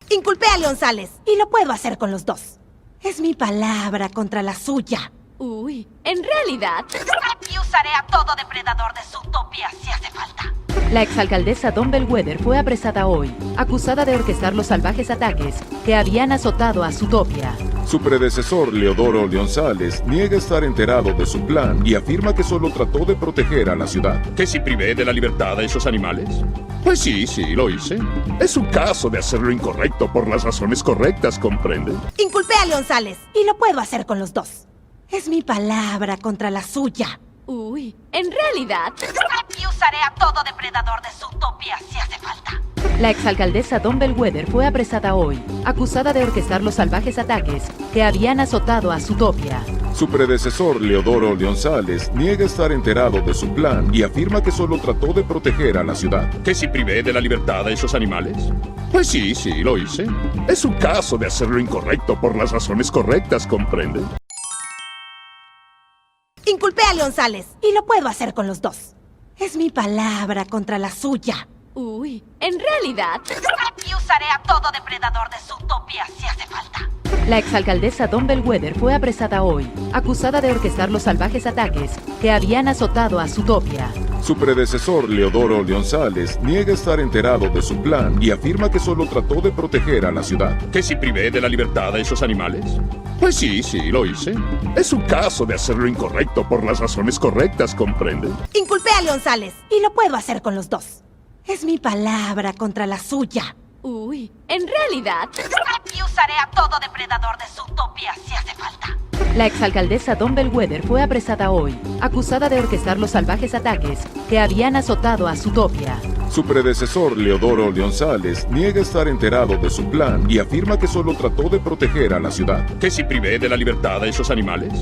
Inculpé a González y lo puedo hacer con los dos. Es mi palabra contra la suya. Uy, en realidad... Y usaré a todo depredador de Zootopia si hace falta. La exalcaldesa Dawn Bellwether fue apresada hoy, acusada de orquestar los salvajes ataques que habían azotado a Zootopia. Su predecesor, Leodoro González, niega estar enterado de su plan y afirma que solo trató de proteger a la ciudad. ¿Que si privé de la libertad a esos animales? Pues sí, lo hice. Es un caso de hacer lo incorrecto por las razones correctas, ¿comprende? Inculpé a González y lo puedo hacer con los dos. Es mi palabra contra la suya. Uy, en realidad... Y usaré a todo depredador de Zootopia si hace falta. La exalcaldesa Dawn Bellwether fue apresada hoy, acusada de orquestar los salvajes ataques que habían azotado a Zootopia. Su predecesor, Leodoro González, niega estar enterado de su plan y afirma que solo trató de proteger a la ciudad. ¿Que si privé de la libertad a esos animales? Pues sí, lo hice. Es un caso de hacer lo incorrecto por las razones correctas, ¿comprende? Inculpé a González y lo puedo hacer con los dos. Es mi palabra contra la suya. Uy, en realidad... Y usaré a todo depredador de Zootopia si hace falta. La exalcaldesa Dawn Bellwether fue apresada hoy, acusada de orquestar los salvajes ataques que habían azotado a Zootopia. Su predecesor, Leodoro González, niega estar enterado de su plan y afirma que solo trató de proteger a la ciudad. ¿Que si privé de la libertad a esos animales? Pues sí, lo hice. Es un caso de hacer lo incorrecto por las razones correctas, ¿comprende? Inculpé a González y lo puedo hacer con los dos. Es mi palabra contra la suya. Uy, en realidad... Y usaré a todo depredador de Zootopia si hace falta. La exalcaldesa Dawn Bellwether fue apresada hoy, acusada de orquestar los salvajes ataques que habían azotado a Zootopia. Su predecesor, Leodoro González, niega estar enterado de su plan y afirma que solo trató de proteger a la ciudad. ¿Que si privé de la libertad a esos animales?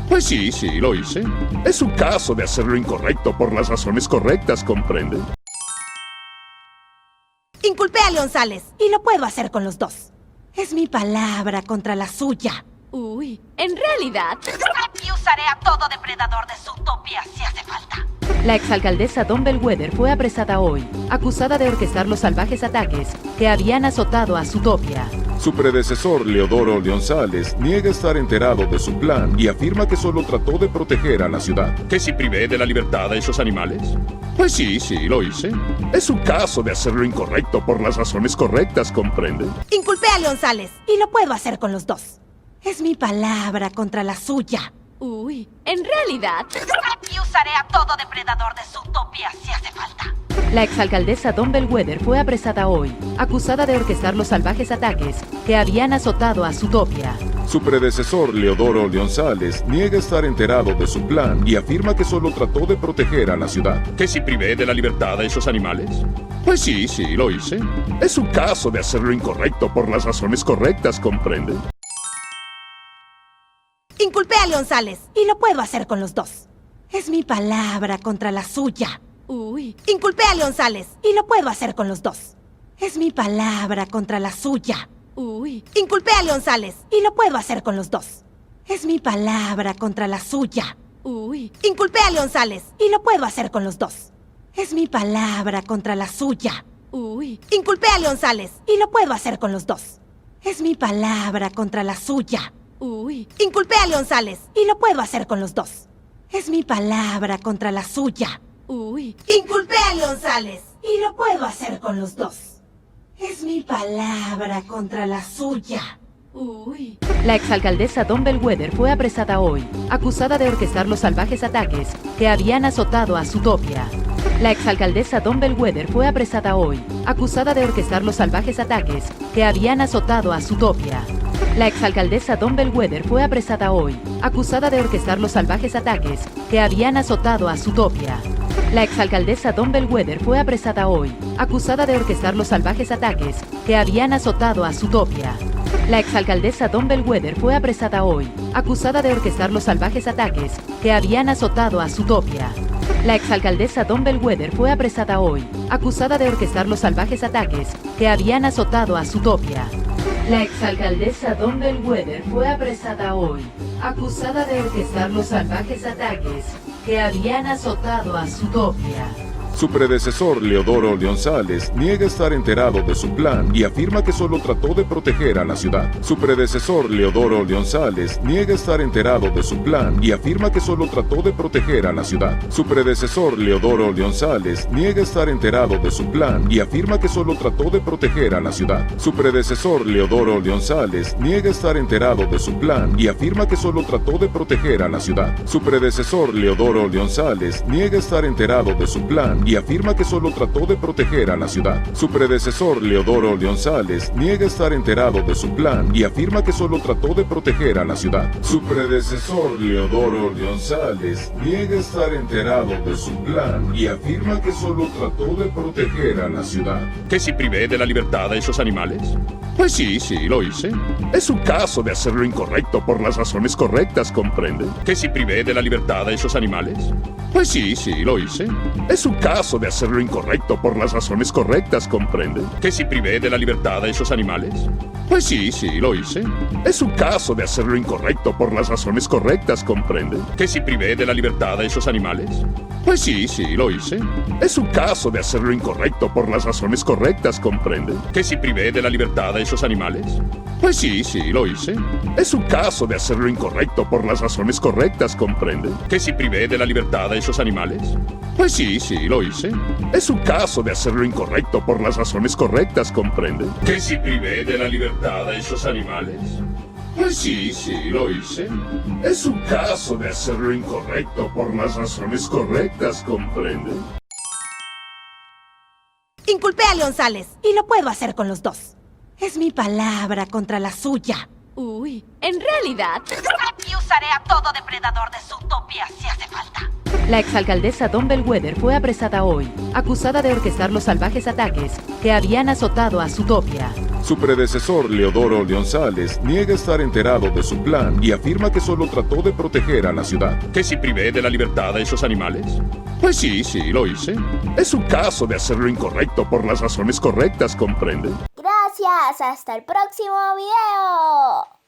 Pues sí, lo hice. Es un caso de hacer lo incorrecto por las razones correctas, ¿comprende? Inculpé a González y lo puedo hacer con los dos. Es mi palabra contra la suya. Uy, en realidad... Y usaré a todo depredador de Zootopia si hace falta. La exalcaldesa Dawn Bellwether fue apresada hoy, acusada de orquestar los salvajes ataques que habían azotado a Zootopia. Su predecesor, Leodoro González, niega estar enterado de su plan y afirma que solo trató de proteger a la ciudad. ¿Que si privé de la libertad a esos animales? Pues sí, lo hice. Es un caso de hacer lo incorrecto por las razones correctas, ¿comprende? Inculpé a González y lo puedo hacer con los dos. Es mi palabra contra la suya. Uy, en realidad... Y usaré a todo depredador de Zootopia si hace falta. La exalcaldesa Dawn Bellwether fue apresada hoy, acusada de orquestar los salvajes ataques que habían azotado a Zootopia. Su predecesor, Leodoro González, niega estar enterado de su plan y afirma que solo trató de proteger a la ciudad. ¿Que si privé de la libertad a esos animales? Pues sí, lo hice. Es un caso de hacer lo incorrecto por las razones correctas, ¿comprende? Inculpé a González y lo puedo hacer con los dos. Es mi palabra contra la suya. Uy, Inculpé a González y lo puedo hacer con los dos. Es mi palabra contra la suya. uy, Inculpé a González y lo puedo hacer con los dos. Es mi palabra contra la suya. uy, Inculpé a González y lo puedo hacer con los dos. Es mi palabra contra la suya. uy, Inculpé a González y lo puedo hacer con los dos. Es mi palabra contra la suya. uy, Inculpé a González y lo puedo hacer con los dos. Es mi palabra contra la suya. uy, Inculpé a González y lo puedo hacer con los dos. Es mi palabra contra la suya. uy. La exalcaldesa Dawn Bellwether fue apresada hoy, acusada de orquestar los salvajes ataques que habían azotado a Zootopia. La exalcaldesa Dawn Bellwether fue apresada hoy, acusada de orquestar los salvajes ataques que habían azotado a Zootopia. La exalcaldesa Dawn Bellwether fue apresada hoy, acusada de orquestar los salvajes ataques que habían azotado a Zootopia. La exalcaldesa Dawn Bellwether fue apresada hoy, acusada de orquestar los salvajes ataques que habían azotado a Zootopia. La exalcaldesa Dawn Bellwether fue apresada hoy, acusada de orquestar los salvajes ataques que habían azotado a Zootopia. La exalcaldesa Dawn Bellwether fue apresada hoy, acusada de orquestar los salvajes ataques que habían azotado a Zootopia. La exalcaldesa Dawn Bellwether fue apresada hoy, acusada de orquestar los salvajes ataques que habían azotado a Zootopia. Su predecesor, Leodoro González, niega estar enterado de su plan y afirma que solo trató de proteger a la ciudad. Su predecesor, Leodoro González, niega estar enterado de su plan y afirma que solo trató de proteger a la ciudad. Su predecesor, Leodoro González, niega estar enterado de su plan y afirma que solo trató de proteger a la ciudad. Su predecesor, Leodoro González, niega estar enterado de su plan y afirma que solo trató de proteger a la ciudad. Su predecesor, Leodoro González, niega estar enterado de su plan y afirma que solo trató de proteger a la ciudad. Su predecesor, Leodoro González, niega estar enterado de su plan y afirma que solo trató de proteger a la ciudad. Su predecesor, Leodoro González, niega estar enterado de su plan y afirma que solo trató de proteger a la ciudad. ¿Que si privé de la libertad a esos animales? Pues sí, lo hice. Es un caso de hacer lo incorrecto por las razones correctas, ¿comprende? ¿Que si privé de la libertad a esos animales? Pues sí, lo hice. Es un caso de hacer lo incorrecto por las razones correctas, ¿comprende? ¿Que si privé de la libertad a esos animales? Pues sí, lo hice. Es un caso de hacer lo incorrecto por las razones correctas, ¿comprende? ¿Que si privé de la libertad a esos animales? Pues sí, lo hice. Es un caso de hacer lo incorrecto por las razones correctas, ¿comprende? ¿Que si privé de la libertad a esos animales? Pues sí, lo hice. Es un caso de hacer lo incorrecto por las razones correctas, ¿comprende? ¿Que si privé de la libertad a esos animales? Pues sí, lo hice. Es un caso de hacer lo incorrecto por las razones correctas, ¿comprende? ¿Que si privé de la libertad a esos animales? Pues sí, lo hice. Es un caso de hacer lo incorrecto por las razones correctas, ¿comprende? Inculpé a González y lo puedo hacer con los dos. Es mi palabra contra la suya. Uy, en realidad... Y usaré a todo depredador de Zootopia si hace falta. La exalcaldesa Dawn Bellwether fue apresada hoy, acusada de orquestar los salvajes ataques que habían azotado a Zootopia. Su predecesor, Leodoro González, niega estar enterado de su plan y afirma que solo trató de proteger a la ciudad. ¿Que si privé de la libertad a esos animales? Pues sí, lo hice. Es un caso de hacer lo incorrecto por las razones correctas, ¿comprende? Gracias, hasta el próximo video.